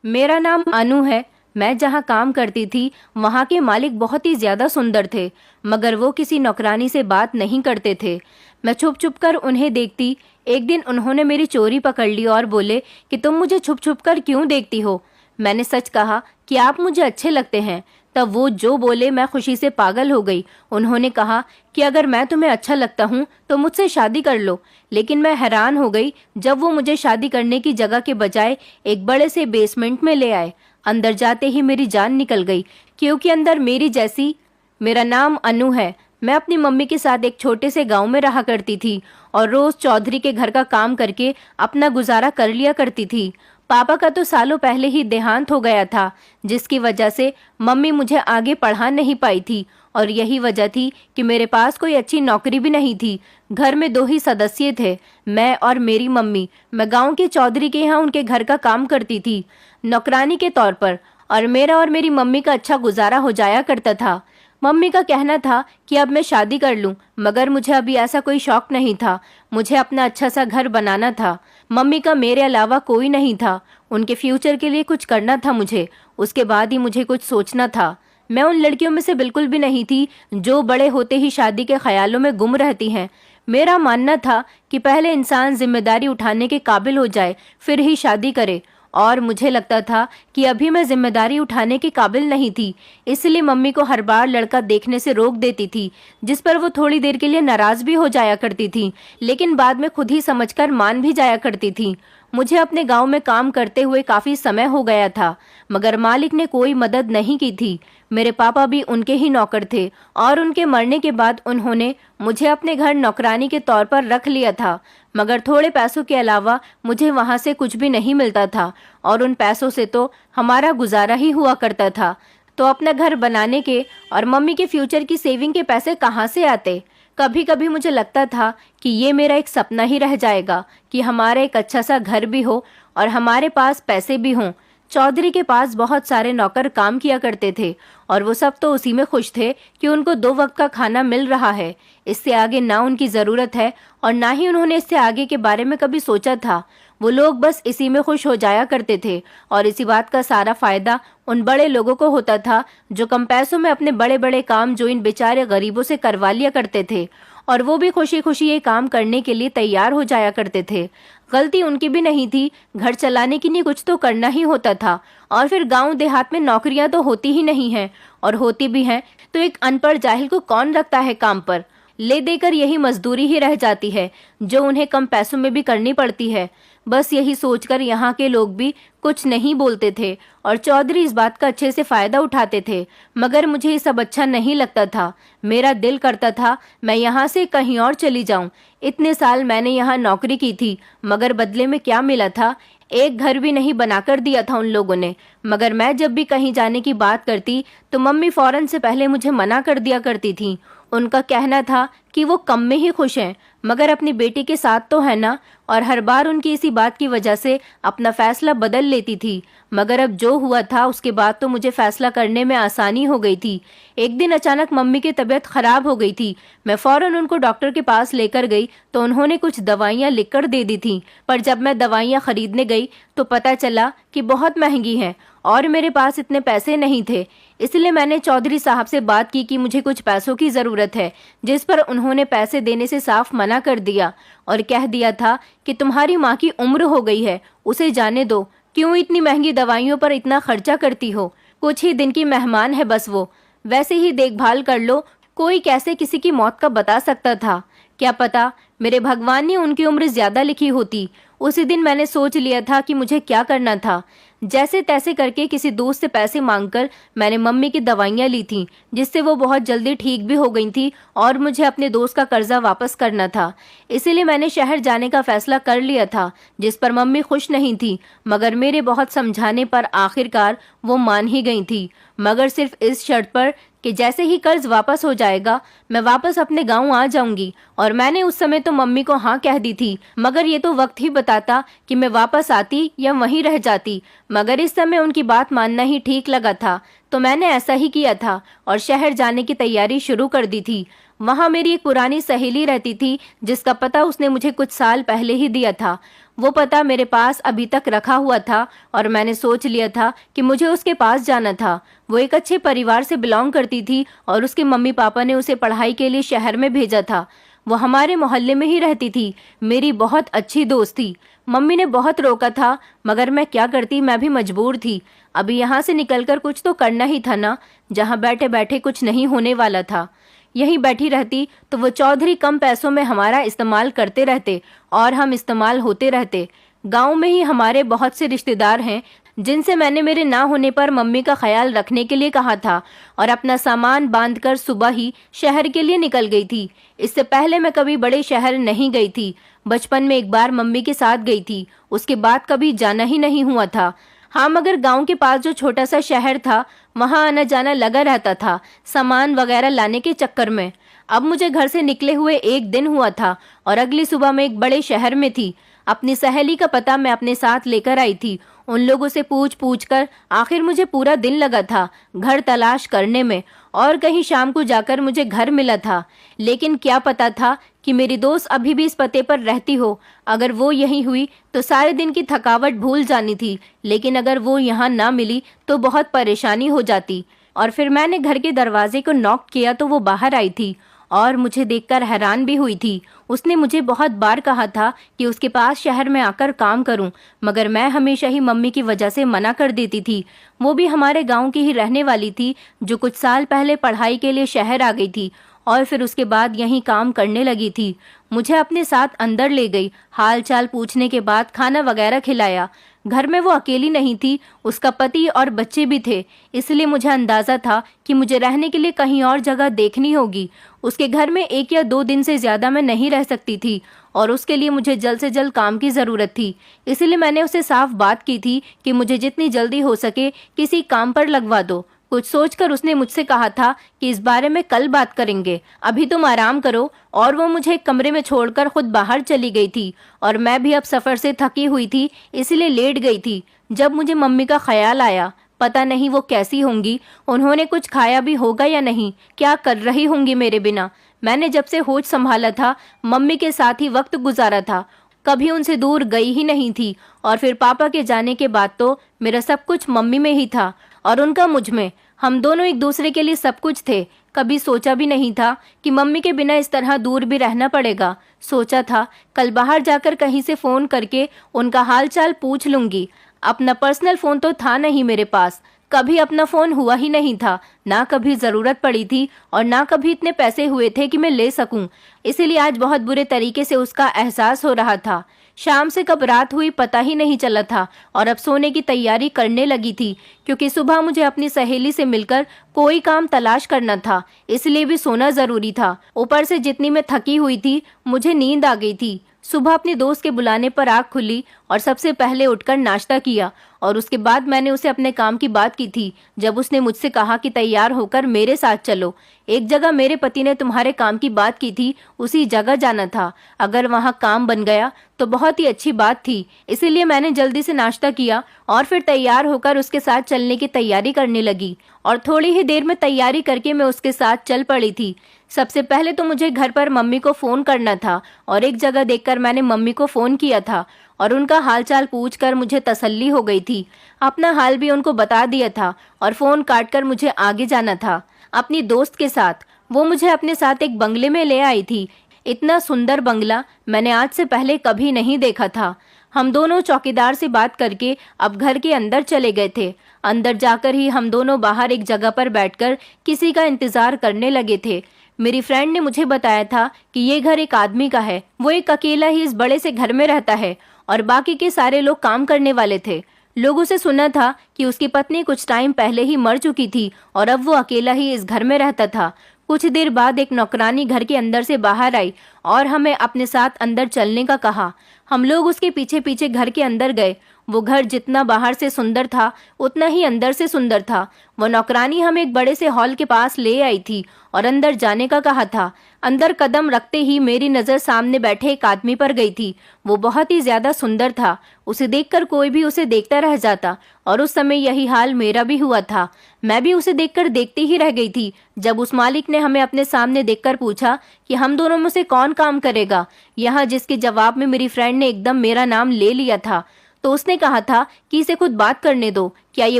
मेरा नाम अनु है। मैं जहाँ काम करती थी वहाँ के मालिक बहुत ही ज्यादा सुंदर थे, मगर वो किसी नौकरानी से बात नहीं करते थे। मैं छुप छुप कर उन्हें देखती। एक दिन उन्होंने मेरी चोरी पकड़ ली और बोले कि तुम मुझे छुप छुप कर क्यों देखती हो। मैंने सच कहा कि आप मुझे अच्छे लगते हैं। तब वो जो बोले मैं खुशी से पागल हो गई। उन्होंने कहा कि अगर मैं तुम्हें अच्छा लगता हूँ तो मुझसे शादी कर लो। लेकिन मैं हैरान हो गई जब वो मुझे शादी करने की जगह के बजाय एक बड़े से बेसमेंट में ले आए। अंदर जाते ही मेरी जान निकल गई, क्योंकि अंदर मेरी जैसी। मेरा नाम अनु है। मैं अपनी मम्मी के साथ एक छोटे से गांव में रहा करती थी और रोज चौधरी के घर का काम करके अपना गुजारा कर लिया करती थी। पापा का तो सालों पहले ही देहांत हो गया था, जिसकी वजह से मम्मी मुझे आगे पढ़ा नहीं पाई थी। और यही वजह थी कि मेरे पास कोई अच्छी नौकरी भी नहीं थी। घर में 2 ही सदस्य थे, मैं और मेरी मम्मी। मैं गांव के चौधरी के यहाँ उनके घर का काम करती थी, नौकरानी के तौर पर। और मेरा और मेरी मम्मी का अच्छा गुजारा हो जाया करता था। मम्मी का कहना था कि अब मैं शादी कर लूं, मगर मुझे अभी ऐसा कोई शौक नहीं था। मुझे अपना अच्छा सा घर बनाना था। मम्मी का मेरे अलावा कोई नहीं था। उनके फ्यूचर के लिए कुछ करना था मुझे, उसके बाद ही मुझे कुछ सोचना था। मैं उन लड़कियों में से बिल्कुल भी नहीं थी जो बड़े होते ही शादी के ख्यालों में गुम रहती हैं। मेरा मानना था कि पहले इंसान जिम्मेदारी उठाने के काबिल हो जाए, फिर ही शादी करे। और मुझे लगता था कि अभी मैं जिम्मेदारी उठाने के काबिल नहीं थी, इसलिए मम्मी को हर बार लड़का देखने से रोक देती थी, जिस पर वो थोड़ी देर के लिए नाराज भी हो जाया करती थी, लेकिन बाद में खुद ही समझकर मान भी जाया करती थी। मुझे अपने गांव में काम करते हुए काफी समय हो गया था, मगर मालिक ने कोई मदद नहीं की थी। मेरे पापा भी उनके ही नौकर थे और उनके मरने के बाद उन्होंने मुझे अपने घर नौकरानी के तौर पर रख लिया था। मगर थोड़े पैसों के अलावा मुझे वहां से कुछ भी नहीं मिलता था, और उन पैसों से तो हमारा गुजारा ही हुआ करता था। तो अपना घर बनाने के और मम्मी के फ्यूचर की सेविंग के पैसे कहाँ से आते। कभी कभी मुझे लगता था कि ये मेरा एक सपना ही रह जाएगा कि हमारा एक अच्छा सा घर भी हो और हमारे पास पैसे भी हों। चौधरी के पास बहुत सारे नौकर काम किया करते थे और वो सब तो उसी में खुश थे कि उनको 2 वक्त का खाना मिल रहा है। इससे आगे ना उनकी ज़रूरत है और ना ही उन्होंने इससे आगे के बारे में कभी सोचा था। वो लोग बस इसी में खुश हो जाया करते थे और इसी बात का सारा फायदा उन बड़े लोगों को होता था जो कम पैसों में अपने बड़े बड़े काम जो इन बेचारे गरीबों से करवा लिया करते थे, और वो भी खुशी खुशी ये काम करने के लिए तैयार हो जाया करते थे। गलती उनकी भी नहीं थी, घर चलाने के लिए कुछ तो करना ही होता था। और फिर गांव देहात में नौकरियां तो होती ही नहीं हैं, और होती भी हैं तो एक अनपढ़ जाहिल को कौन रखता है काम पर। ले देकर यही मजदूरी ही रह जाती है जो उन्हें कम पैसों में भी करनी पड़ती है। बस यही सोचकर यहाँ के लोग भी कुछ नहीं बोलते थे और चौधरी इस बात का अच्छे से फायदा उठाते थे। मगर मुझे ये सब अच्छा नहीं लगता था। मेरा दिल करता था मैं यहाँ से कहीं और चली जाऊं। इतने साल मैंने यहाँ नौकरी की थी, मगर बदले में क्या मिला था? एक घर भी नहीं बनाकर दिया था उन लोगों ने। मगर मैं जब भी कहीं जाने की बात करती तो मम्मी फौरन से पहले मुझे मना कर दिया करती थी। उनका कहना था कि वो कम में ही खुश हैं, मगर अपनी बेटी के साथ तो है ना। और हर बार उनकी इसी बात की वजह से अपना फैसला बदल लेती थी। मगर अब जो हुआ था उसके बाद तो मुझे फैसला करने में आसानी हो गई थी। एक दिन अचानक मम्मी की तबीयत खराब हो गई थी। मैं फौरन उनको डॉक्टर के पास लेकर गई तो उन्होंने कुछ दवाइयाँ लिखकर दे दी थी, पर जब मैं दवाइयाँ खरीदने गई तो पता चला कि बहुत महंगी हैं और मेरे पास इतने पैसे नहीं थे। इसलिए मैंने चौधरी साहब से बात की कि मुझे कुछ पैसों की ज़रूरत है, जिस पर उन्होंने पैसे देने से साफ मना कर दिया और कह दिया था कि तुम्हारी माँ की उम्र हो गई है, उसे जाने दो। क्यों इतनी महंगी दवाइयों पर इतना खर्चा करती हो? कुछ ही दिन की मेहमान है बस वो, वैसे ही देखभाल कर लो। कोई कैसे किसी की मौत का बता सकता था? क्या पता मेरे भगवान ने उनकी उम्र ज्यादा लिखी होती। उसी दिन मैंने सोच लिया था कि मुझे क्या करना था। जैसे तैसे करके किसी दोस्त से पैसे मांगकर मैंने मम्मी की दवाइयाँ ली थी, जिससे वो बहुत जल्दी ठीक भी हो गई थी और मुझे अपने दोस्त का कर्जा वापस करना था। इसीलिए मैंने शहर जाने का फैसला कर लिया था, जिस पर मम्मी खुश नहीं थी, मगर मेरे बहुत समझाने पर आखिरकार वो मान ही गई थी, मगर सिर्फ इस शर्त पर कि जैसे ही कर्ज वापस हो जाएगा मैं वापस अपने गांव आ जाऊंगी। और मैंने उस समय तो मम्मी को हाँ कह दी थी, मगर ये तो वक्त ही बताता कि मैं वापस आती या वहीं रह जाती। मगर इस समय उनकी बात मानना ही ठीक लगा था, तो मैंने ऐसा ही किया था और शहर जाने की तैयारी शुरू कर दी थी। वहाँ मेरी एक पुरानी सहेली रहती थी जिसका पता उसने मुझे कुछ साल पहले ही दिया था। वो पता मेरे पास अभी तक रखा हुआ था और मैंने सोच लिया था कि मुझे उसके पास जाना था। वो एक अच्छे परिवार से बिलोंग करती थी और उसके मम्मी पापा ने उसे पढ़ाई के लिए शहर में भेजा था। वो हमारे मोहल्ले में ही रहती थी, मेरी बहुत अच्छी दोस्त थी। मम्मी ने बहुत रोका था मगर मैं क्या करती, मैं भी मजबूर थी। अभी यहाँ से निकलकर कुछ तो करना ही था ना, जहाँ बैठे बैठे कुछ नहीं होने वाला था। यहीं बैठी रहती तो वो चौधरी कम पैसों में हमारा इस्तेमाल करते रहते और हम इस्तेमाल होते रहते। गांव में ही हमारे बहुत से रिश्तेदार हैं जिनसे मैंने मेरे ना होने पर मम्मी का ख्याल रखने के लिए कहा था और अपना सामान बांधकर सुबह ही शहर के लिए निकल गई थी। इससे पहले मैं कभी बड़े शहर नहीं गई थी। बचपन में एक बार मम्मी के साथ गई थी, उसके बाद कभी जाना ही नहीं हुआ था। हाँ, मगर गांव के पास जो छोटा सा शहर था वहां आना जाना लगा रहता था, सामान वगैरह लाने के चक्कर में। अब मुझे घर से निकले हुए एक दिन हुआ था और अगली सुबह मैं एक बड़े शहर में थी। अपनी सहेली का पता मैं अपने साथ लेकर आई थी। उन लोगों से पूछ कर आखिर मुझे पूरा दिन लगा था घर तलाश करने में और कहीं शाम को जाकर मुझे घर मिला था। लेकिन क्या पता था कि मेरी दोस्त अभी भी इस पते पर रहती हो। अगर वो यहीं हुई तो सारे दिन की थकावट भूल जानी थी, लेकिन अगर वो यहाँ ना मिली तो बहुत परेशानी हो जाती। और फिर मैंने घर के दरवाजे को नॉक किया तो वो बाहर आई थी और मुझे देखकर हैरान भी हुई थी। उसने मुझे बहुत बार कहा था कि उसके पास शहर में आकर काम करूं, मगर मैं हमेशा ही मम्मी की वजह से मना कर देती थी। वो भी हमारे गांव की ही रहने वाली थी जो कुछ साल पहले पढ़ाई के लिए शहर आ गई थी और फिर उसके बाद यहीं काम करने लगी थी। मुझे अपने साथ अंदर ले गई, हाल चाल पूछने के बाद खाना वगैरह खिलाया। घर में वो अकेली नहीं थी, उसका पति और बच्चे भी थे, इसलिए मुझे अंदाजा था कि मुझे रहने के लिए कहीं और जगह देखनी होगी। उसके घर में 1 या 2 दिन से ज़्यादा मैं नहीं रह सकती थी और उसके लिए मुझे जल्द से जल्द काम की ज़रूरत थी। इसलिए मैंने उसे साफ बात की थी कि मुझे जितनी जल्दी हो सके किसी काम पर लगवा दो। कुछ सोचकर उसने मुझसे कहा था कि इस बारे में कल बात करेंगे, अभी तुम आराम करो। और वो मुझे एक कमरे में छोड़कर खुद बाहर चली गई थी और मैं भी अब सफ़र से थकी हुई थी, इसलिए लेट गई थी। जब मुझे मम्मी का ख्याल आया, पता नहीं वो कैसी होंगी, उन्होंने कुछ खाया भी होगा या नहीं, क्या कर रही होंगी मेरे बिना। मैंने जब से होश संभाला था मम्मी के साथ ही वक्त गुजारा था, कभी उनसे दूर गई ही नहीं थी। और फिर पापा के जाने के बाद तो मेरा सब कुछ मम्मी में ही था और उनका मुझ में। हम दोनों एक दूसरे के लिए सब कुछ थे। कभी सोचा भी नहीं था कि मम्मी के बिना इस तरह दूर भी रहना पड़ेगा। सोचा था कल बाहर जाकर कहीं से फ़ोन करके उनका हाल चाल पूछ लूँगी। अपना पर्सनल फ़ोन तो था नहीं मेरे पास, कभी अपना फ़ोन हुआ ही नहीं था, ना कभी ज़रूरत पड़ी थी और ना कभी इतने पैसे हुए थे कि मैं ले सकूं। इसीलिए आज बहुत बुरे तरीके से उसका एहसास हो रहा था। शाम से कब रात हुई पता ही नहीं चला था और अब सोने की तैयारी करने लगी थी, क्योंकि सुबह मुझे अपनी सहेली से मिलकर कोई काम तलाश करना था, इसलिए भी सोना ज़रूरी था। ऊपर से जितनी मैं थकी हुई थी मुझे नींद आ गई थी। सुबह अपने दोस्त के बुलाने पर आँख खुली और सबसे पहले उठकर नाश्ता किया और उसके बाद मैंने उसे अपने काम की बात की थी। जब उसने मुझसे कहा कि तैयार होकर मेरे साथ चलो, एक जगह मेरे पति ने तुम्हारे काम की बात की थी, उसी जगह जाना था। अगर वहाँ काम बन गया तो बहुत ही अच्छी बात थी। इसीलिए मैंने जल्दी से नाश्ता किया और फिर तैयार होकर उसके साथ चलने की तैयारी करने लगी और थोड़ी ही देर में तैयारी करके मैं उसके साथ चल पड़ी थी। सबसे पहले तो मुझे घर पर मम्मी को फ़ोन करना था और एक जगह देखकर मैंने मम्मी को फ़ोन किया था और उनका हालचाल पूछकर मुझे तसल्ली हो गई थी। अपना हाल भी उनको बता दिया था और फ़ोन काटकर मुझे आगे जाना था अपनी दोस्त के साथ। वो मुझे अपने साथ एक बंगले में ले आई थी। इतना सुंदर बंगला मैंने आज से पहले कभी नहीं देखा था। हम दोनों चौकीदार से बात करके अब घर के अंदर चले गए थे। अंदर जाकर ही हम दोनों बाहर एक जगह पर बैठकर किसी का इंतज़ार करने लगे थे। मेरी फ्रेंड ने मुझे बताया था कि ये घर एक आदमी का है, वो एक अकेला ही इस बड़े से घर में रहता है और बाकी के सारे लोग काम करने वाले थे। लोगों से सुना था कि उसकी पत्नी कुछ टाइम पहले ही मर चुकी थी और अब वो अकेला ही इस घर में रहता था। कुछ देर बाद एक नौकरानी घर के अंदर से बाहर आई और हमें अपने साथ अंदर चलने का कहा। हम लोग उसके पीछे पीछे घर के अंदर गए। वो घर जितना बाहर से सुंदर था उतना ही अंदर से सुंदर था। वो नौकरानी हमें एक बड़े से हॉल के पास ले आई थी और अंदर जाने का कहा था। अंदर कदम रखते ही मेरी नज़र सामने बैठे एक आदमी पर गई थी। वो बहुत ही ज्यादा सुंदर था। उसे देखकर कोई भी उसे देखता रह जाता और उस समय यही हाल मेरा भी हुआ था। मैं भी उसे देखकर देखती ही रह गई थी जब उस मालिक ने हमें अपने सामने देखकर पूछा कि हम दोनों में से कौन काम करेगा यहाँ, जिसके जवाब में मेरी फ्रेंड ने एकदम मेरा नाम ले लिया था। तो उसने कहा था कि इसे खुद बात करने दो, क्या ये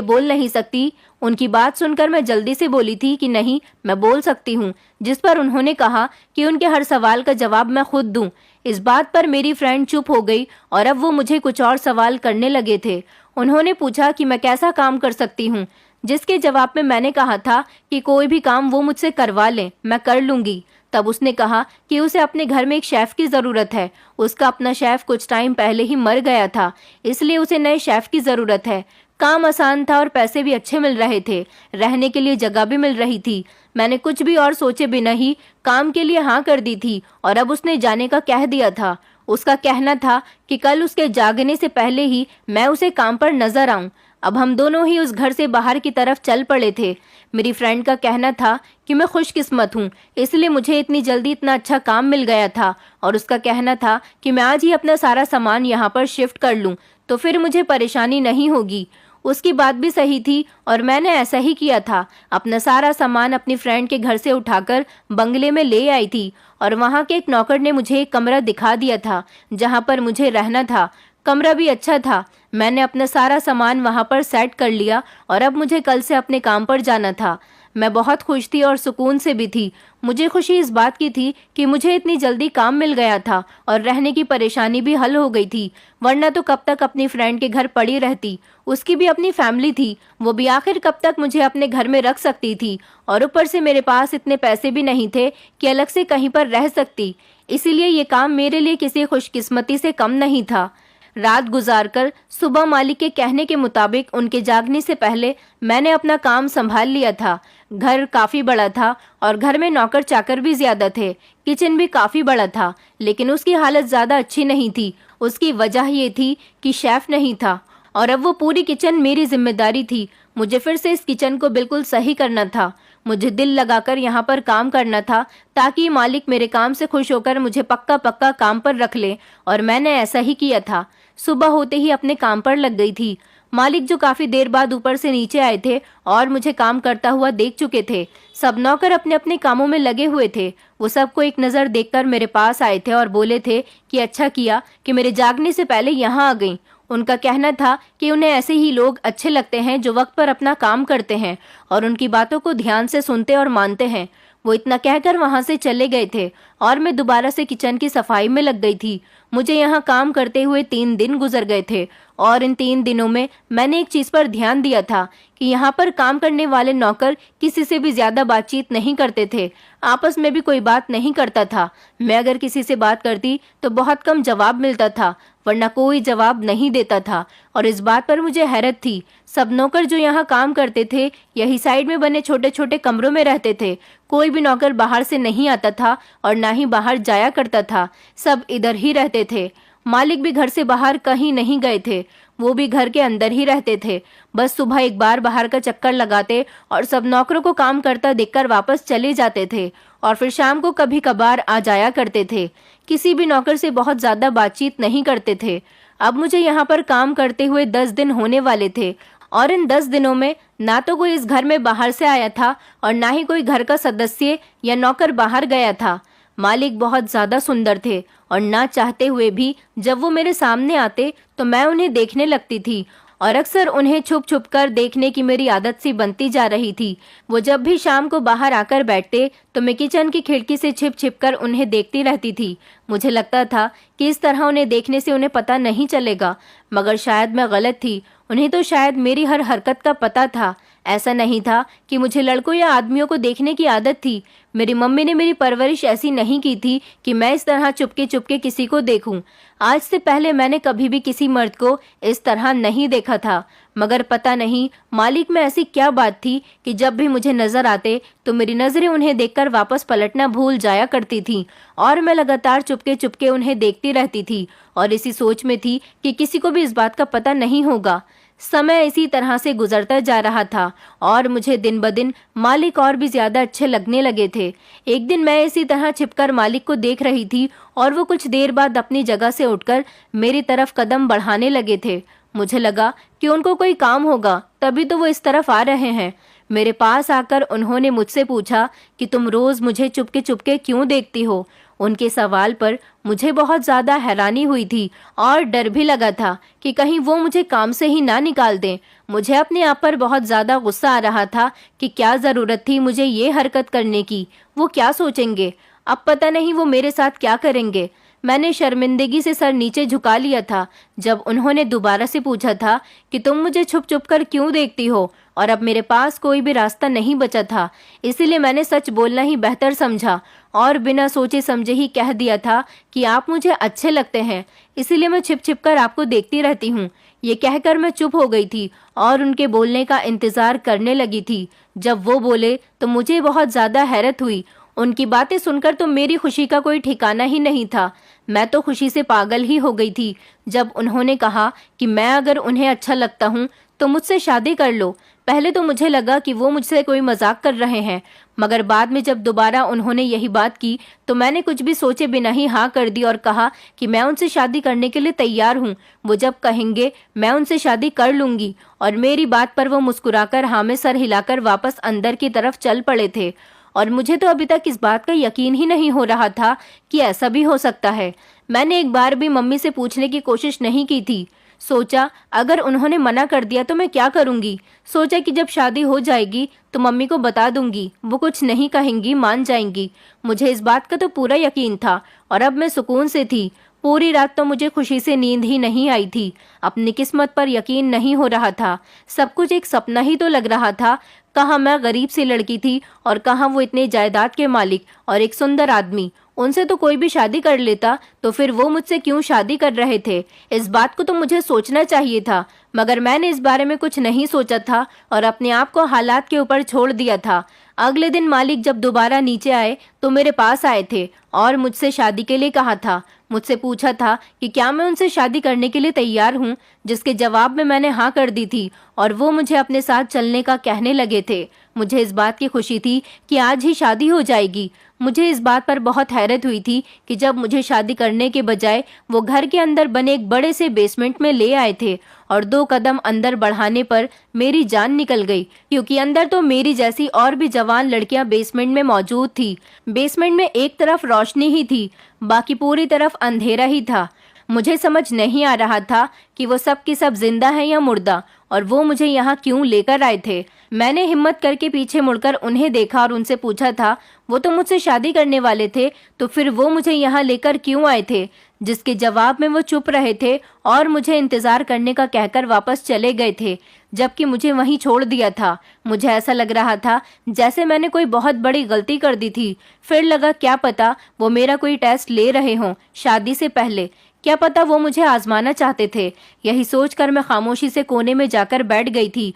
बोल नहीं सकती। उनकी बात सुनकर मैं जल्दी से बोली थी कि नहीं, मैं बोल सकती हूँ। जिस पर उन्होंने कहा कि उनके हर सवाल का जवाब मैं खुद दूं। इस बात पर मेरी फ्रेंड चुप हो गई और अब वो मुझे कुछ और सवाल करने लगे थे। उन्होंने पूछा कि मैं कैसा काम कर सकती हूँ, जिसके जवाब में मैंने कहा था कि कोई भी काम वो मुझसे करवा लें, मैं कर लूंगी। तब उसने कहा कि उसे अपने घर में एक शेफ की ज़रूरत है। उसका अपना शेफ कुछ टाइम पहले ही मर गया था, इसलिए उसे नए शेफ की ज़रूरत है। काम आसान था और पैसे भी अच्छे मिल रहे थे, रहने के लिए जगह भी मिल रही थी। मैंने कुछ भी और सोचे बिना ही काम के लिए हाँ कर दी थी और अब उसने जाने का कह दिया था। उसका कहना था कि कल उसके जागने से पहले ही मैं उसे काम पर नजर आऊं। अब हम दोनों ही उस घर से बाहर की तरफ चल पड़े थे। मेरी फ्रेंड का कहना था कि मैं खुशकिस्मत हूँ, इसलिए मुझे इतनी जल्दी इतना अच्छा काम मिल गया था। और उसका कहना था कि मैं आज ही अपना सारा सामान यहाँ पर शिफ्ट कर लूँ तो फिर मुझे परेशानी नहीं होगी। उसकी बात भी सही थी और मैंने ऐसा ही किया था। अपना सारा सामान अपनी फ्रेंड के घर से उठाकर बंगले में ले आई थी और वहाँ के एक नौकर ने मुझे एक कमरा दिखा दिया था जहाँ पर मुझे रहना था। कमरा भी अच्छा था। मैंने अपना सारा सामान वहाँ पर सेट कर लिया और अब मुझे कल से अपने काम पर जाना था। मैं बहुत खुश थी और सुकून से भी थी। मुझे खुशी इस बात की थी कि मुझे इतनी जल्दी काम मिल गया था और रहने की परेशानी भी हल हो गई थी, वरना तो कब तक अपनी फ्रेंड के घर पड़ी रहती। उसकी भी अपनी फैमिली थी, वो भी आखिर कब तक मुझे अपने घर में रख सकती थी। और ऊपर से मेरे पास इतने पैसे भी नहीं थे कि अलग से कहीं पर रह सकती। इसीलिए ये काम मेरे लिए किसी खुशकिस्मती से कम नहीं था। रात गुजारकर सुबह मालिक के कहने के मुताबिक उनके जागने से पहले मैंने अपना काम संभाल लिया था। घर काफी बड़ा था और घर में नौकर चाकर भी ज्यादा थे। किचन भी काफी बड़ा था, लेकिन उसकी हालत ज्यादा अच्छी नहीं थी। उसकी वजह ये थी कि शेफ नहीं था और अब वो पूरी किचन मेरी जिम्मेदारी थी। मुझे फिर से इस किचन को बिल्कुल सही करना था। मुझे दिल लगाकर यहाँ पर काम करना था ताकि मालिक मेरे काम से खुश होकर मुझे पक्का पक्का काम पर रख ले, और मैंने ऐसा ही किया था। सुबह होते ही अपने काम पर लग गई थी। मालिक जो काफी देर बाद ऊपर से नीचे आए थे और मुझे काम करता हुआ देख चुके थे। सब नौकर अपने अपने कामों में लगे हुए थे। वो सबको एक नज़र देखकर मेरे पास आए थे और बोले थे कि अच्छा किया कि मेरे जागने से पहले यहाँ आ गई। उनका कहना था कि उन्हें ऐसे ही लोग अच्छे लगते हैं जो वक्त पर अपना काम करते हैं और उनकी बातों को ध्यान से सुनते और मानते हैं। वो इतना कहकर वहां से चले गए थे और मैं दोबारा से किचन की सफाई में लग गई थी। मुझे यहाँ काम करते हुए 3 दिन गुजर गए थे और इन 3 दिनों में मैंने एक चीज पर ध्यान दिया था कि यहाँ पर काम करने वाले नौकर किसी से भी ज्यादा बातचीत नहीं करते थे, आपस में भी कोई बात नहीं करता था। मैं अगर किसी से बात करती तो बहुत कम जवाब मिलता था, वरना कोई जवाब नहीं देता था। और इस बात पर मुझे हैरत थी। सब नौकर जो यहाँ काम करते थे यही साइड में बने छोटे छोटे कमरों में रहते थे। कोई भी नौकर बाहर से नहीं आता था और ना ही बाहर जाया करता था, सब इधर ही रहते थे। मालिक भी घर से बाहर कहीं नहीं गए थे, वो भी घर के अंदर ही रहते थे। बस सुबह एक बार बाहर का चक्कर लगाते और सब नौकरों को काम करता देखकर वापस चले जाते थे और फिर शाम को कभी कभार आ जाया करते थे। किसी भी नौकर से बहुत ज्यादा बातचीत नहीं करते थे। अब मुझे यहाँ पर काम करते हुए 10 दिन होने वाले थे और इन 10 दिनों में ना तो कोई इस घर में बाहर से आया था और ना ही कोई घर का सदस्य या नौकर बाहर गया था। मालिक बहुत ज्यादा सुंदर थे और ना चाहते हुए भी जब वो मेरे सामने आते तो मैं उन्हें देखने लगती थी और अक्सर उन्हें छुप छुप कर देखने की मेरी आदत सी बनती जा रही थी। वो जब भी शाम को बाहर आकर बैठते तो मैं किचन की खिड़की से छिप छिप कर उन्हें देखती रहती थी। मुझे लगता था कि इस तरह उन्हें देखने से उन्हें पता नहीं चलेगा, मगर शायद मैं गलत थी। उन्हें तो शायद मेरी हर हरकत का पता था। ऐसा नहीं था कि मुझे लड़कों या आदमियों को देखने की आदत थी। मेरी मम्मी ने मेरी परवरिश ऐसी नहीं की थी कि मैं इस तरह चुपके चुपके किसी को देखूं। आज से पहले मैंने कभी भी किसी मर्द को इस तरह नहीं देखा था, मगर पता नहीं मालिक में ऐसी क्या बात थी कि जब भी मुझे नजर आते तो मेरी नजरें उन्हें देखकर वापस पलटना भूल जाया करती थी और मैं लगातार चुपके चुपके उन्हें देखती रहती थी और इसी सोच में थी कि किसी को भी इस बात का पता नहीं होगा। समय इसी तरह से गुजरता जा रहा था और मुझे दिन ब दिन मालिक और भी ज्यादा अच्छे लगने लगे थे। एक दिन मैं इसी तरह छिपकर मालिक को देख रही थी और वो कुछ देर बाद अपनी जगह से उठकर मेरी तरफ कदम बढ़ाने लगे थे। मुझे लगा कि उनको कोई काम होगा, तभी तो वो इस तरफ आ रहे हैं। मेरे पास आकर उन्होंने मुझसे पूछा कि तुम रोज मुझे चुपके चुपके क्यों देखती हो। उनके सवाल पर मुझे बहुत ज्यादा हैरानी हुई थी और डर भी लगा था कि कहीं वो मुझे काम से ही ना निकाल दें। मुझे अपने आप पर बहुत ज्यादा गुस्सा आ रहा था कि क्या जरूरत थी मुझे ये हरकत करने की। वो क्या सोचेंगे, अब पता नहीं वो मेरे साथ क्या करेंगे। मैंने शर्मिंदगी से सर नीचे झुका लिया था जब उन्होंने दोबारा से पूछा था कि तुम मुझे छुप छुप कर क्यों देखती हो, और अब मेरे पास कोई भी रास्ता नहीं बचा था, इसीलिए मैंने सच बोलना ही बेहतर समझा और बिना सोचे समझे ही कह दिया था कि आप मुझे अच्छे लगते हैं, इसीलिए मैं छिप छिप कर आपको देखती रहती हूँ। ये कहकर मैं चुप हो गई थी और उनके बोलने का इंतजार करने लगी थी। जब वो बोले तो मुझे बहुत ज्यादा हैरत हुई। उनकी बातें सुनकर तो मेरी खुशी का कोई ठिकाना ही नहीं था। मैं तो खुशी से पागल ही हो गई थी जब उन्होंने कहा कि मैं अगर उन्हें अच्छा लगता हूँ तो मुझसे शादी कर लो। पहले तो मुझे लगा कि वो मुझसे कोई मजाक कर रहे हैं, मगर बाद में जब दोबारा उन्होंने यही बात की तो मैंने कुछ भी सोचे बिना ही हाँ कर दी और कहा कि मैं उनसे शादी करने के लिए तैयार हूँ। वो जब कहेंगे मैं उनसे शादी कर लूंगी। और मेरी बात पर वो मुस्कुराकर हाँ में सर हिलाकर वापस अंदर की तरफ चल पड़े थे। और मुझे तो अभी तक इस बात का यकीन ही नहीं हो रहा था कि ऐसा भी हो सकता है। मैंने एक बार भी मम्मी से पूछने की कोशिश नहीं की थी। सोचा अगर उन्होंने मना कर दिया तो मैं क्या करूंगी। सोचा कि जब शादी हो जाएगी तो मम्मी को बता दूंगी, वो कुछ नहीं कहेंगी, मान जाएंगी। मुझे इस बात का तो पूरा यकीन था और अब मैं सुकून से थी। पूरी रात तो मुझे खुशी से नींद ही नहीं आई थी। अपनी किस्मत पर यकीन नहीं हो रहा था। सब कुछ एक सपना ही तो लग रहा था। कहाँ मैं गरीब सी लड़की थी और कहाँ वो इतने जायदाद के मालिक और एक सुंदर आदमी। उनसे तो कोई भी शादी कर लेता, तो फिर वो मुझसे क्यों शादी कर रहे थे। इस बात को तो मुझे सोचना चाहिए था, मगर मैंने इस बारे में कुछ नहीं सोचा था और अपने आप को हालात के ऊपर छोड़ दिया था। अगले दिन मालिक जब दोबारा नीचे आए तो मेरे पास आए थे और मुझसे शादी के लिए कहा था। मुझसे पूछा था कि क्या मैं उनसे शादी करने के लिए तैयार हूँ, जिसके जवाब में मैंने हाँ कर दी थी और वो मुझे अपने साथ चलने का कहने लगे थे। मुझे इस बात की खुशी थी कि आज ही शादी हो जाएगी। मुझे इस बात पर बहुत हैरत हुई थी कि जब मुझे शादी करने के बजाय वो घर के अंदर बने एक बड़े से बेसमेंट में ले आए थे और 2 कदम अंदर बढ़ाने पर मेरी जान निकल गई, क्योंकि अंदर तो मेरी जैसी और भी जवान लड़कियां बेसमेंट में मौजूद थी। बेसमेंट में एक तरफ रोशनी ही थी, बाकी पूरी तरफ अंधेरा ही था। मुझे समझ नहीं आ रहा था कि वो सब की सब जिंदा है या मुर्दा, और वो मुझे यहाँ क्यों लेकर आए थे। मैंने हिम्मत करके पीछे मुड़कर उन्हें देखा और उनसे पूछा था, वो तो मुझसे शादी करने वाले थे, तो फिर वो मुझे यहाँ लेकर क्यों आए थे। जिसके जवाब में वो चुप रहे थे और मुझे इंतजार करने का कहकर वापस चले गए थे, जबकि मुझे वहीं छोड़ दिया था। मुझे ऐसा लग रहा था जैसे मैंने कोई बहुत बड़ी गलती कर दी थी। फिर लगा क्या पता वो मेरा कोई टेस्ट ले रहे हों शादी से पहले, क्या पता वो मुझे आजमाना चाहते थे। यही सोचकर मैं खामोशी से कोने में जाकर बैठ गई थी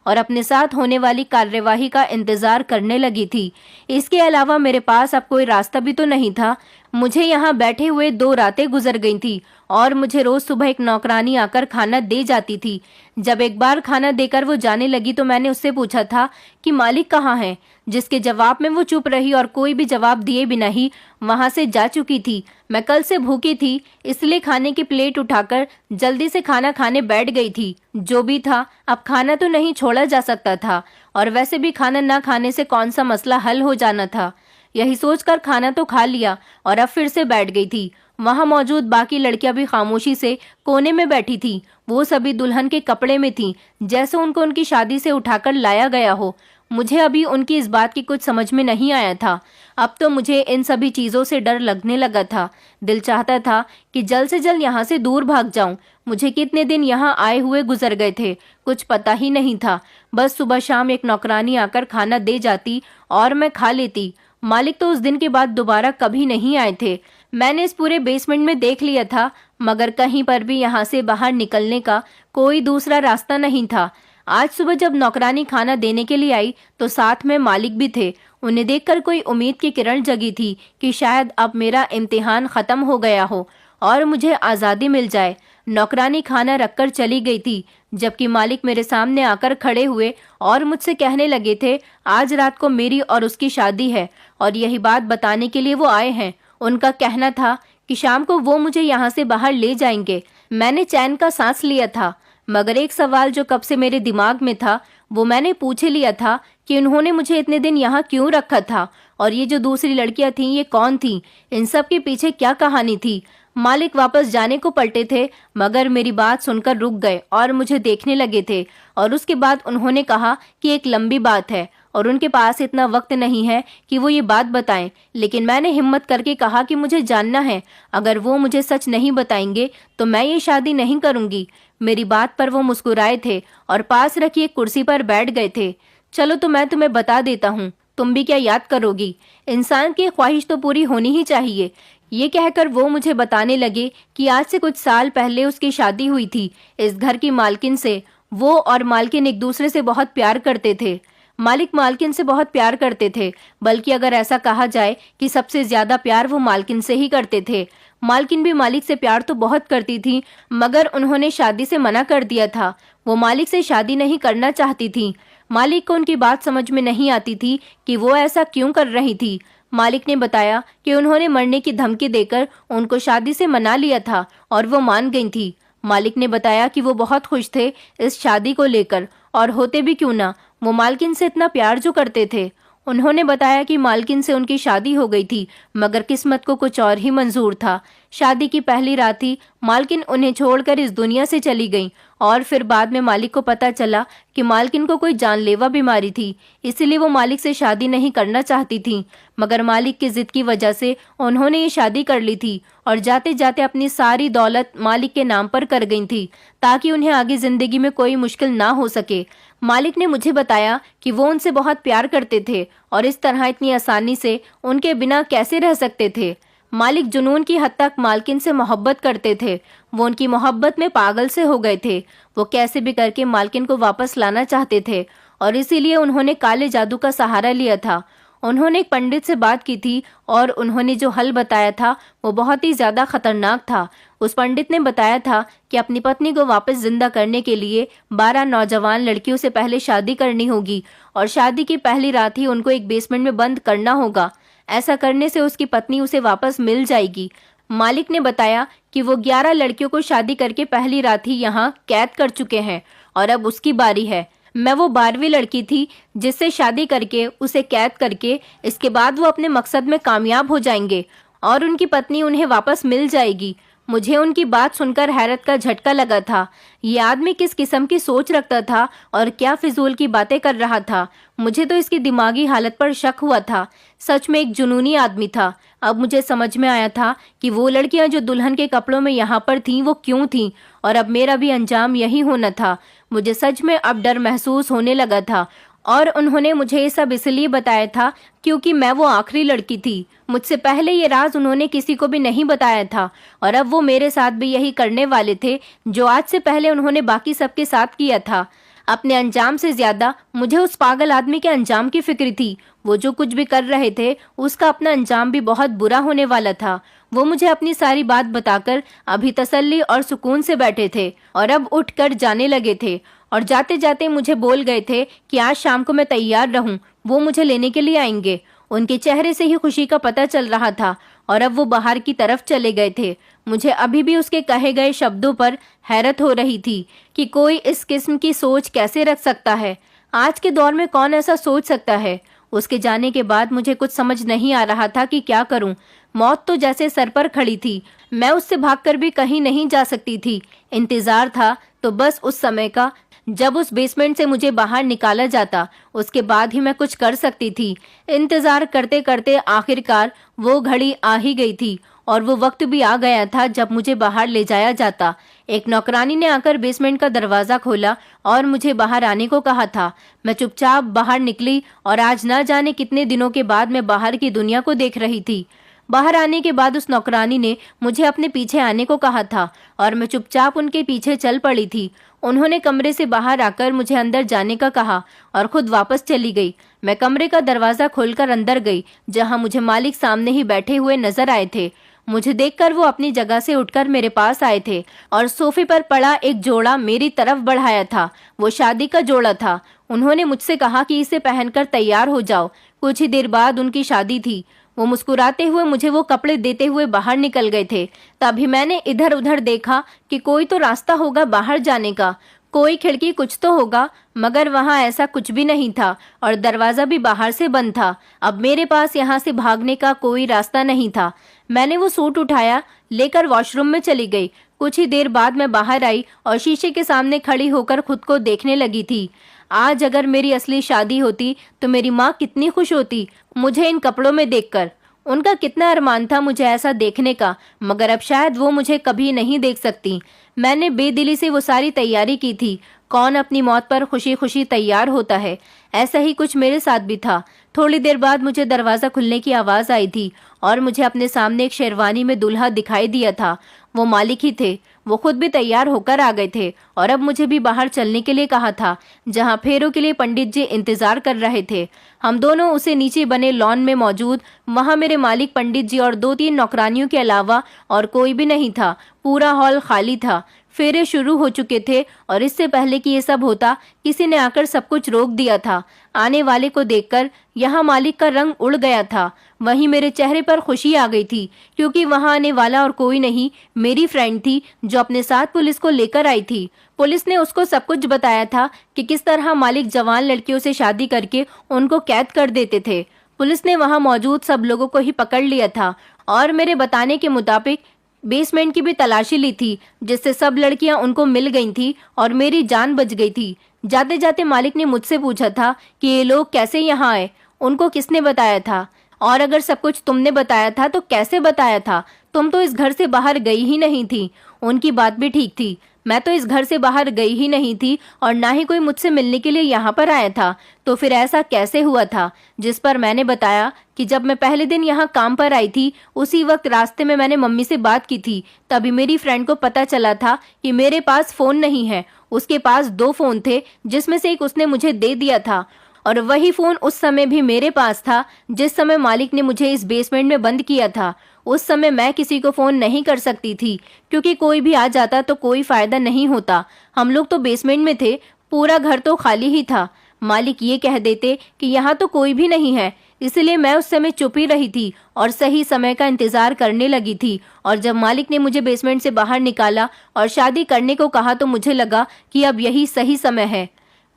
और अपने साथ होने वाली कार्यवाही का इंतजार करने लगी थी। इसके अलावा मेरे पास अब कोई रास्ता भी तो नहीं था। मुझे यहाँ बैठे हुए 2 रातें गुजर गई थी और मुझे रोज सुबह एक नौकरानी आकर खाना दे जाती थी। जब एक बार खाना देकर वो जाने लगी तो मैंने उससे पूछा था कि मालिक कहाँ हैं, जिसके जवाब में वो चुप रही और कोई भी जवाब दिए बिना ही वहां से जा चुकी थी। मैं कल से भूखी थी, इसलिए खाने की प्लेट उठाकर जल्दी से खाना खाने बैठ गई थी। जो भी था, अब खाना तो नहीं छोड़ा जा सकता था और वैसे भी खाना ना खाने से कौन सा मसला हल हो जाना था। यही सोचकर खाना तो खा लिया और अब फिर से बैठ गई थी। वहां मौजूद बाकी लड़कियां भी खामोशी से कोने में बैठी थी। वो सभी दुल्हन के कपड़े में थीं, जैसे उनको उनकी शादी से उठाकर लाया गया हो। मुझे अभी उनकी इस बात की कुछ समझ में नहीं आया था। अब तो मुझे इन सभी चीजों से डर लगने लगा था। दिल चाहता था कि जल्द से जल्द यहाँ से दूर भाग जाऊं। मुझे कितने दिन यहाँ आए हुए गुजर गए थे कुछ पता ही नहीं था। बस सुबह शाम एक नौकरानी आकर खाना दे जाती और मैं खा लेती। मालिक तो उस दिन के बाद दोबारा कभी नहीं आए थे। मैंने इस पूरे बेसमेंट में देख लिया था, मगर कहीं पर भी यहाँ से बाहर निकलने का कोई दूसरा रास्ता नहीं था। आज सुबह जब नौकरानी खाना देने के लिए आई तो साथ में मालिक भी थे। उन्हें देखकर कोई उम्मीद की किरण जगी थी कि शायद अब मेरा इम्तिहान खत्म हो गया हो और मुझे आज़ादी मिल जाए। नौकरानी खाना रखकर चली गई थी, जबकि मालिक मेरे सामने आकर खड़े हुए और मुझसे कहने लगे थे, आज रात को मेरी और उसकी शादी है और यही बात बताने के लिए वो आए हैं। उनका कहना था कि शाम को वो मुझे यहाँ से बाहर ले जाएंगे। मैंने चैन का सांस लिया था, मगर एक सवाल जो कब से मेरे दिमाग में था वो मैंने पूछ लिया था कि उन्होंने मुझे इतने दिन यहाँ क्यों रखा था और ये जो दूसरी लड़कियां थीं ये कौन थीं, इन सब के पीछे क्या कहानी थी। मालिक वापस जाने को पलटे थे, मगर मेरी बात सुनकर रुक गए और मुझे देखने लगे थे। और उसके बाद उन्होंने कहा कि एक लंबी बात है और उनके पास इतना वक्त नहीं है कि वो ये बात बताएं। लेकिन मैंने हिम्मत करके कहा कि मुझे जानना है, अगर वो मुझे सच नहीं बताएंगे तो मैं ये शादी नहीं करूंगी। मेरी बात पर वो मुस्कुराए थे और पास रखी एक कुर्सी पर बैठ गए थे। चलो तो मैं तुम्हें बता देता हूँ, तुम भी क्या याद करोगी। इंसान की ख्वाहिश तो पूरी होनी ही चाहिए। ये कहकर वो मुझे बताने लगे कि आज से कुछ साल पहले उसकी शादी हुई थी इस घर की मालकिन से। वो और मालकिन एक दूसरे से बहुत प्यार करते थे। मालिक मालकिन से बहुत प्यार करते थे, बल्कि अगर ऐसा कहा जाए कि सबसे ज्यादा प्यार वो मालकिन से ही करते थे। मालकिन भी मालिक से प्यार तो बहुत करती थी, मगर उन्होंने शादी से मना कर दिया था। वो मालिक से शादी नहीं करना चाहती थी। मालिक को उनकी बात समझ में नहीं आती थी कि वो ऐसा क्यों कर रही थी। मालिक ने बताया कि उन्होंने मरने की धमकी देकर उनको शादी से मना लिया था और वो मान गई थी। मालिक ने बताया कि वो बहुत खुश थे इस शादी को लेकर, और होते भी क्यों ना, वो मालकिन से इतना प्यार जो करते थे। उन्होंने बताया कि मालकिन से उनकी शादी हो गई थी, मगर किस्मत को कुछ और ही मंजूर था। शादी की पहली रात ही मालकिन उन्हें छोड़कर इस दुनिया से चली गई और फिर बाद में मालिक को पता चला कि मालकिन को कोई जानलेवा बीमारी थी, इसलिए वो मालिक से शादी नहीं करना चाहती थी। मगर मालिक की जिद की वजह से उन्होंने ये शादी कर ली थी और जाते जाते अपनी सारी दौलत मालिक के नाम पर कर गई थी, ताकि उन्हें आगे जिंदगी में कोई मुश्किल ना हो सके। मालिक ने मुझे बताया कि वो उनसे बहुत प्यार करते थे और इस तरह इतनी आसानी से उनके बिना कैसे रह सकते थे। मालिक जुनून की हद तक मालकिन से मोहब्बत करते थे। वो उनकी मोहब्बत में पागल से हो गए थे। वो कैसे भी करके मालकिन को वापस लाना चाहते थे और इसीलिए उन्होंने काले जादू का सहारा लिया था। उन्होंने एक पंडित से बात की थी और उन्होंने जो हल बताया था वो बहुत ही ज्यादा खतरनाक था। उस पंडित ने बताया था कि अपनी पत्नी को वापस जिंदा करने के लिए 12 नौजवान लड़कियों से पहले शादी करनी होगी और शादी की पहली रात ही उनको एक बेसमेंट में बंद करना होगा। ऐसा करने से उसकी पत्नी उसे वापस मिल जाएगी। मालिक ने बताया कि वो 11 लड़कियों को शादी करके पहली रात ही यहाँ कैद कर चुके हैं और अब उसकी बारी है। मैं वो 12वीं लड़की थी जिससे शादी करके उसे कैद करके इसके बाद वो अपने मकसद में कामयाब हो जाएंगे और उनकी पत्नी उन्हें वापस मिल जाएगी। मुझे उनकी बात सुनकर हैरत का झटका लगा था। ये आदमी किस किस्म की सोच रखता था और क्या फिजूल की बातें कर रहा था। मुझे तो इसकी दिमागी हालत पर शक हुआ था। सच में एक जुनूनी आदमी था। अब मुझे समझ में आया था कि वो लड़कियां जो दुल्हन के कपड़ों में यहाँ पर थीं वो क्यों थीं, और अब मेरा भी अंजाम यही होना था। मुझे सच में अब डर महसूस होने लगा था और उन्होंने मुझे ये सब इसलिए बताया था क्योंकि मैं वो आखिरी लड़की थी। मुझसे पहले ये राज उन्होंने किसी को भी नहीं बताया था और अब वो मेरे साथ भी यही करने वाले थे जो आज से पहले उन्होंने बाकी सबके साथ किया था। अपने अंजाम से ज्यादा मुझे उस पागल आदमी के अंजाम की फिक्र थी। वो जो कुछ भी कर रहे थे उसका अपना अंजाम भी बहुत बुरा होने वाला था। वो मुझे अपनी सारी बात बताकर अभी तसल्ली और सुकून से बैठे थे और अब उठकर जाने लगे थे और जाते जाते मुझे बोल गए थे कि आज शाम को मैं तैयार रहूं, वो मुझे लेने के लिए आएंगे। उनके चेहरे से ही खुशी का पता चल रहा था और अब वो बाहर की तरफ चले गए थे। मुझे अभी भी उसके कहे गए शब्दों पर हैरत हो रही थी कि कोई इस किस्म की सोच कैसे रख सकता है। आज के दौर में कौन ऐसा सोच सकता है। उसके जाने के बाद मुझे कुछ समझ नहीं आ रहा था कि क्या करूं। मौत तो जैसे सर पर खड़ी थी। मैं उससे भागकर भी कहीं नहीं जा सकती थी। इंतजार था तो बस उस समय का जब उस बेसमेंट से मुझे बाहर निकाला जाता, उसके बाद ही मैं कुछ कर सकती थी। इंतजार करते करते आखिरकार वो घड़ी आ ही गई थी और वो वक्त भी आ गया था जब मुझे बाहर ले जाया जाता। एक नौकरानी ने आकर बेसमेंट का दरवाजा खोला और मुझे बाहर आने को कहा था। मैं चुपचाप बाहर निकली और आज ना जाने कितने दिनों के बाद मैं बाहर की दुनिया को देख रही थी। बाहर आने के बाद उस नौकरानी ने मुझे अपने पीछे आने को कहा था और मैं चुपचाप उनके पीछे चल पड़ी थी। उन्होंने कमरे से बाहर आकर मुझे अंदर जाने का कहा और खुद वापस चली गई। मैं कमरे का दरवाजा खोलकर अंदर गई, जहां मुझे मालिक सामने ही बैठे हुए नजर आए थे। मुझे देखकर वो अपनी जगह से उठकर मेरे पास आए थे और सोफे पर पड़ा एक जोड़ा मेरी तरफ बढ़ाया था। वो शादी का जोड़ा था। उन्होंने मुझसे कहा कि इसे पहनकर तैयार हो जाओ। कुछ ही देर बाद उनकी शादी थी। वो मुस्कुराते हुए मुझे वो कपड़े देते हुए बाहर निकल गए थे। तभी मैंने इधर उधर देखा कि कोई तो रास्ता होगा बाहर जाने का, कोई खिड़की कुछ तो होगा, मगर वहां ऐसा कुछ भी नहीं था और दरवाजा भी बाहर से बंद था। अब मेरे पास यहाँ से भागने का कोई रास्ता नहीं था। मैंने वो सूट उठाया, लेकर वॉशरूम में चली गई। कुछ ही देर बाद मैं बाहर आई और शीशे के सामने खड़ी होकर खुद को देखने लगी थी। आज अगर मेरी असली शादी होती तो मेरी माँ कितनी खुश होती मुझे इन कपड़ों में देखकर। उनका कितना अरमान था मुझे ऐसा देखने का, मगर अब शायद वो मुझे कभी नहीं देख सकती। मैंने बेदिली से वो सारी तैयारी की थी। कौन अपनी मौत पर खुशी खुशी तैयार होता है? ऐसा ही कुछ मेरे साथ भी था। थोड़ी देर बाद मुझे दरवाजा खुलने की आवाज आई थी और मुझे अपने सामने एक शेरवानी में दूल्हा दिखाई दिया था। वो मालिक ही थे। वो खुद भी तैयार होकर आ गए थे और अब मुझे भी बाहर चलने के लिए कहा था, जहां फेरों के लिए पंडित जी इंतजार कर रहे थे। हम दोनों उसे नीचे बने लॉन में मौजूद। वहां मेरे मालिक, पंडित जी और 2-3 नौकरानियों के अलावा और कोई भी नहीं था। पूरा हॉल खाली था। फेरे शुरू हो चुके थे और इससे पहले कि ये सब होता, किसी ने आकर सब कुछ रोक दिया था। आने वाले को देखकर यहाँ मालिक का रंग उड़ गया था। वहीं मेरे चेहरे पर खुशी आ गई थी, क्योंकि वहां आने वाला और कोई नहीं, मेरी फ्रेंड थी जो अपने साथ पुलिस को लेकर आई थी। पुलिस ने उसको सब कुछ बताया था कि किस तरह मालिक जवान लड़कियों से शादी करके उनको कैद कर देते थे। पुलिस ने वहां मौजूद सब लोगों को ही पकड़ लिया था और मेरे बताने के मुताबिक बेसमेंट की भी तलाशी ली थी, जिससे सब लड़कियां उनको मिल गई थी और मेरी जान बच गई थी। जाते जाते मालिक ने मुझसे पूछा था कि ये लोग कैसे यहाँ आए, उनको किसने बताया था, और अगर सब कुछ तुमने बताया था तो कैसे बताया था? तुम तो इस घर से बाहर गई ही नहीं थी। उनकी बात भी ठीक थी। मैं तो इस घर से बाहर गई ही नहीं थी और ना ही कोई मुझसे मिलने के लिए यहाँ पर आया था। तो फिर ऐसा कैसे हुआ था? जिस पर मैंने बताया कि जब मैं पहले दिन यहाँ काम पर आई थी, उसी वक्त रास्ते में मैंने मम्मी से बात की थी। तभी मेरी फ्रेंड को पता चला था कि मेरे पास फोन नहीं है। उसके पास 2 फोन थे, जिसमें से एक उसने मुझे दे दिया था और वही फोन उस समय भी मेरे पास था जिस समय मालिक ने मुझे इस बेसमेंट में बंद किया था। उस समय मैं किसी को फोन नहीं कर सकती थी, क्योंकि कोई भी आ जाता तो कोई फायदा नहीं होता। हम लोग तो बेसमेंट में थे, पूरा घर तो खाली ही था। मालिक ये कह देते कि यहाँ तो कोई भी नहीं है, इसलिए मैं उस समय चुप ही रही थी और सही समय का इंतजार करने लगी थी। और जब मालिक ने मुझे बेसमेंट से बाहर निकाला और शादी करने को कहा तो मुझे लगा कि अब यही सही समय है,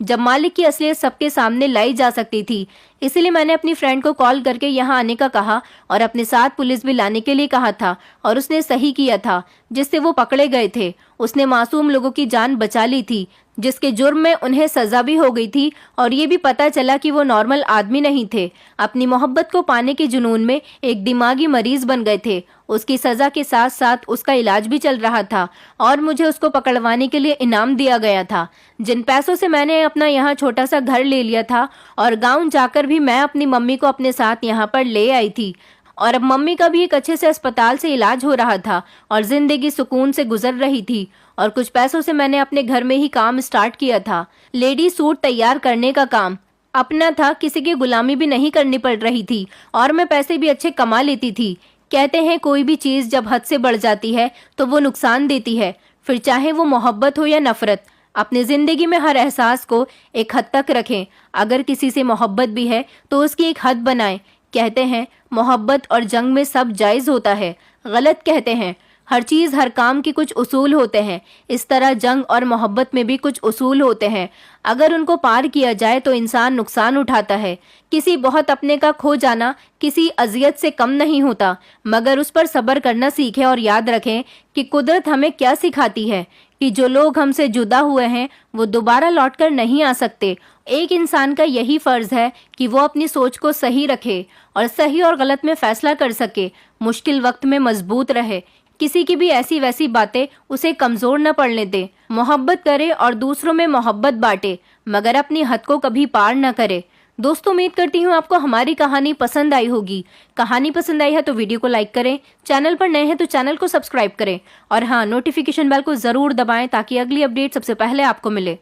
जब मालिक की असलियत सबके सामने लाई जा सकती थी। इसलिए मैंने अपनी फ्रेंड को कॉल करके यहाँ आने का कहा और अपने साथ पुलिस भी लाने के लिए कहा था, और उसने सही किया था, जिससे वो पकड़े गए थे। उसने मासूम लोगों की जान बचा ली थी, जिसके जुर्म में उन्हें सजा भी हो गई थी और ये भी पता चला कि वो नॉर्मल आदमी नहीं थे। अपनी मोहब्बत को पाने के जुनून में एक दिमागी मरीज बन गए थे। उसकी सजा के साथ साथ उसका इलाज भी चल रहा था और मुझे उसको पकड़वाने के लिए इनाम दिया गया था, जिन पैसों से मैंने अपना यहाँ छोटा सा घर ले लिया था और गाँव जाकर भी मैं अपनी मम्मी को अपने साथ यहाँ पर ले आई थी। और अब मम्मी का भी एक अच्छे से अस्पताल से इलाज हो रहा था और जिंदगी सुकून से गुजर रही थी। और कुछ पैसों से मैंने अपने घर में ही काम स्टार्ट किया था। लेडी सूट तैयार करने का काम अपना था, किसी की गुलामी भी नहीं करनी पड़ रही थी और मैं पैसे भी अच्छे कमा लेती थी। कहते हैं कोई भी चीज जब हद से बढ़ जाती है तो वो नुकसान देती है, फिर चाहे वो मोहब्बत हो या नफरत। अपनी जिंदगी में हर एहसास को एक हद तक रखें। अगर किसी से मोहब्बत भी है तो उसकी एक हद बनाएं। कहते हैं मोहब्बत और जंग में सब जायज होता है, गलत कहते हैं। हर चीज, हर काम के कुछ उसूल होते हैं। इस तरह जंग और मोहब्बत में भी कुछ उसूल होते हैं। अगर उनको पार किया जाए तो इंसान नुकसान उठाता है। किसी बहुत अपने का खो जाना किसी अजियत से कम नहीं होता, मगर उस पर सब्र करना सीखें और याद रखें कि कुदरत हमें क्या सिखाती है, कि जो लोग हमसे जुदा हुए हैं वो दोबारा लौटकर नहीं आ सकते। एक इंसान का यही फर्ज है कि वो अपनी सोच को सही रखे और सही और गलत में फैसला कर सके, मुश्किल वक्त में मजबूत रहे। किसी की भी ऐसी वैसी बातें उसे कमजोर न पड़ने दे। मोहब्बत करे और दूसरों में मोहब्बत बांटे, मगर अपनी हद को कभी पार न करे। दोस्तों, उम्मीद करती हूँ आपको हमारी कहानी पसंद आई होगी। कहानी पसंद आई है तो वीडियो को लाइक करें, चैनल पर नए हैं तो चैनल को सब्सक्राइब करें और हाँ, नोटिफिकेशन बेल को जरूर दबाएं ताकि अगली अपडेट सबसे पहले आपको मिले।